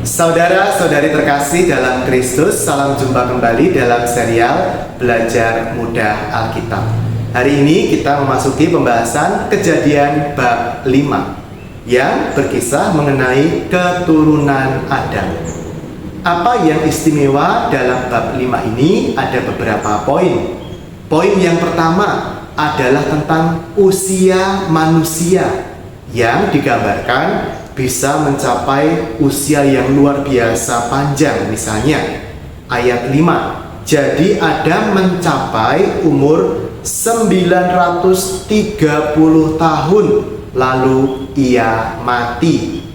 Saudara-saudari terkasih dalam Kristus, salam jumpa kembali dalam serial Belajar Mudah Alkitab. Hari ini kita memasuki pembahasan Kejadian bab 5 yang berkisah mengenai keturunan Adam. Apa yang istimewa dalam bab 5 ini? Ada beberapa poin. Poin yang pertama adalah tentang usia manusia yang digambarkan bisa mencapai usia yang luar biasa panjang. Misalnya ayat 5, jadi Adam mencapai umur 930 tahun lalu ia mati.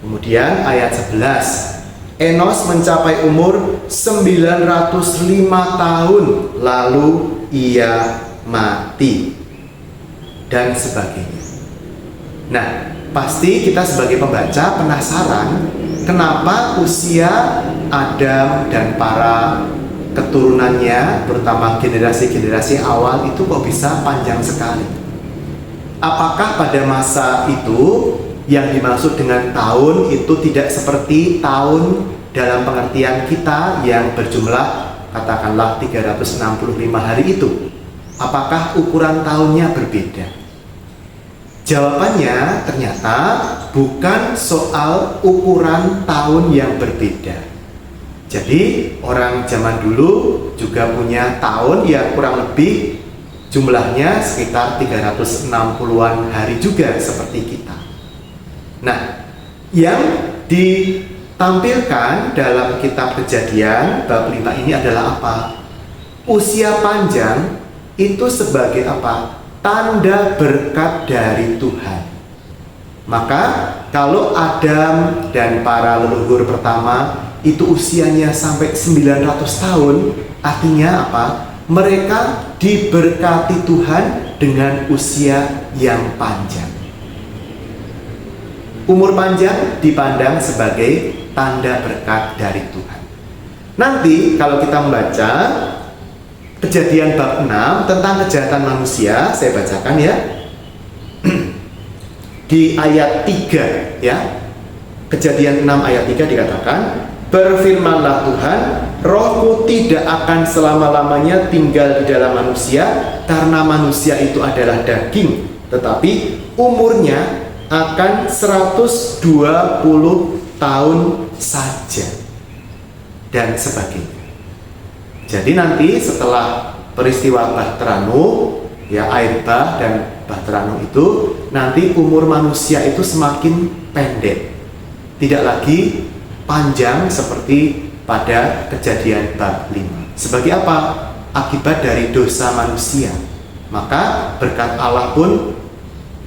Kemudian ayat 11, Enos mencapai umur 905 tahun lalu ia mati, dan sebagainya. Nah, pasti kita sebagai pembaca penasaran kenapa usia Adam dan para keturunannya, terutama generasi-generasi awal itu kok bisa panjang sekali. Apakah pada masa itu yang dimaksud dengan tahun itu tidak seperti tahun dalam pengertian kita yang berjumlah katakanlah 365 hari itu? Apakah ukuran tahunnya berbeda? Jawabannya ternyata bukan soal ukuran tahun yang berbeda. Jadi orang zaman dulu juga punya tahun yang kurang lebih jumlahnya sekitar 360-an hari juga seperti kita. Nah, yang ditampilkan dalam kitab Kejadian bab 5 ini adalah apa? Usia panjang itu sebagai apa? Tanda berkat dari Tuhan. Maka kalau Adam dan para leluhur pertama itu usianya sampai 900 tahun, artinya apa? Mereka diberkati Tuhan dengan usia yang panjang. Umur panjang dipandang sebagai tanda berkat dari Tuhan. Nanti kalau kita membaca Kejadian bab 6 tentang kejahatan manusia, saya bacakan ya. Di ayat 3 ya. Kejadian 6 ayat 3 dikatakan, berfirmanlah Tuhan, rohku tidak akan selama-lamanya tinggal di dalam manusia, karena manusia itu adalah daging, tetapi umurnya akan 120 tahun saja, dan sebagainya. Jadi nanti setelah peristiwa Bahtera-Nuh, ya, air bah dan Bahtera-Nuh itu, nanti umur manusia itu semakin pendek, tidak lagi panjang seperti pada Kejadian bab 5. Sebagai apa? Akibat dari dosa manusia. Maka berkat Allah pun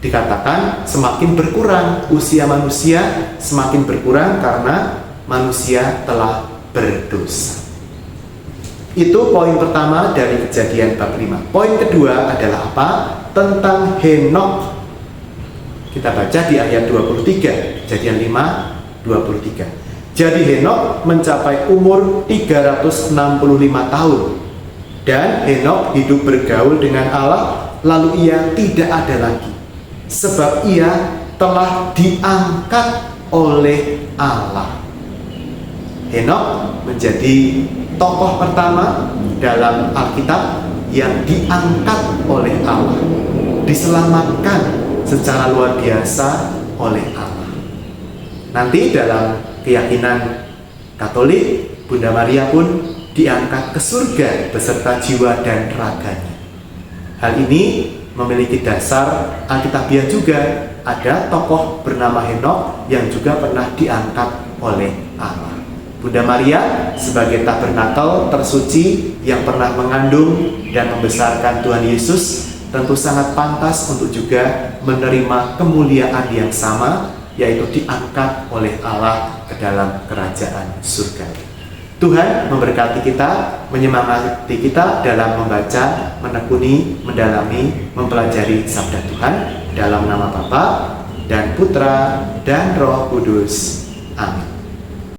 dikatakan semakin berkurang, usia manusia semakin berkurang karena manusia telah berdosa. Itu poin pertama dari Kejadian bab 5. Poin kedua adalah apa? Tentang Henokh. Kita baca di ayat 23, Kejadian 5, 23. Jadi Henokh mencapai umur 365 tahun. Dan Henokh hidup bergaul dengan Allah, lalu ia tidak ada lagi. Sebab ia telah diangkat oleh Allah. Henokh menjadi tokoh pertama dalam Alkitab yang diangkat oleh Allah, diselamatkan secara luar biasa oleh Allah. Nanti dalam keyakinan Katolik, Bunda Maria pun diangkat ke surga beserta jiwa dan raganya. Hal ini memiliki dasar Alkitabiah juga. Ada tokoh bernama Henokh yang juga pernah diangkat oleh Allah. Bunda Maria sebagai tabernakel tersuci yang pernah mengandung dan membesarkan Tuhan Yesus tentu sangat pantas untuk juga menerima kemuliaan yang sama, yaitu diangkat oleh Allah ke dalam kerajaan surga. Tuhan memberkati kita, menyemangati kita dalam membaca, menekuni, mendalami, mempelajari sabda Tuhan dalam nama Bapa dan Putra dan Roh Kudus.